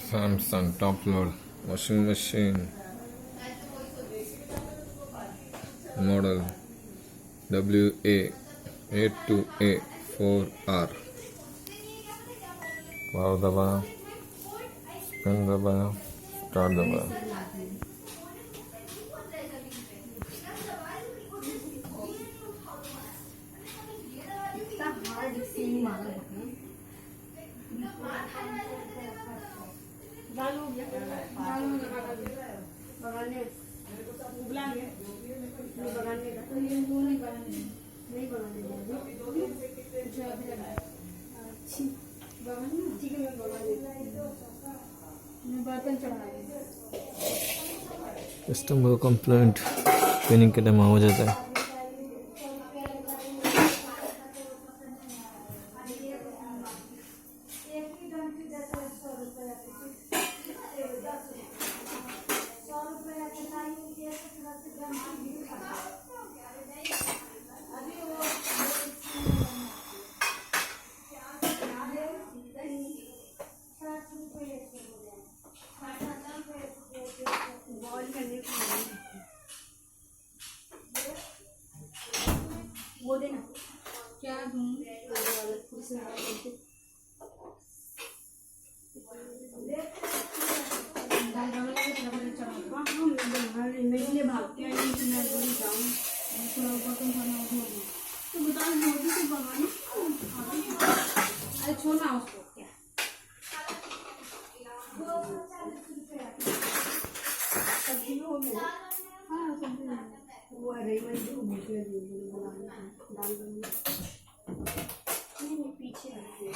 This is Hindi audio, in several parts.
Samsung top load washing machine model WA82A4R. Power दबाया, स्पिन दबाया, स्टार्ट दबाया। कस्टमर कंप्लेंट क्लीनिंग के टाइम हो जाता है। वो देना क्या दूं मैं भागते हैं मैं बोली जाऊँ बर्तन खाना तो बता मोदी से भगवान अरे छोड़ना उसको क्या सब्जी हो गया। हाँ सब्जी वो अरे मैं जो मुझे डाल दूँगी नहीं पीछे नहीं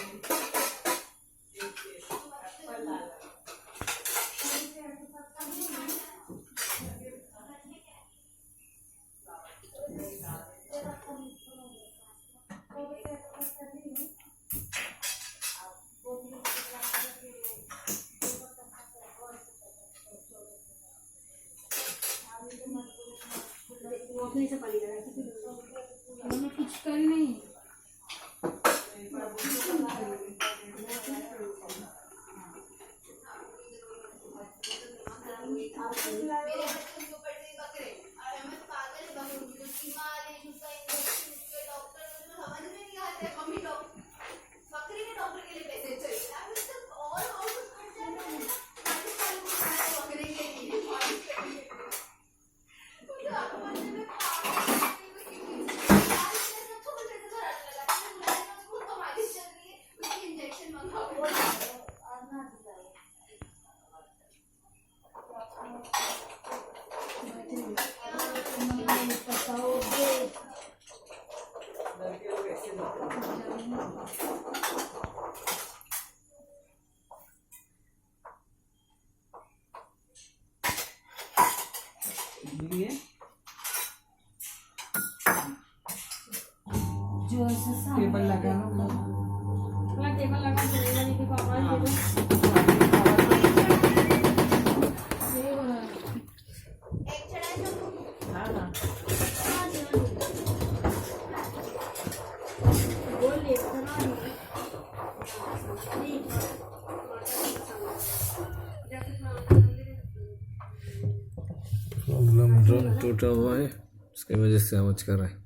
से पानी लगा मैंने कुछ कर नहीं जो टेबल लगा टेबल लगा के पापा प्रॉब्लम ड्रम टूटा हुआ है, उसकी वजह से आवाज कर रहा है।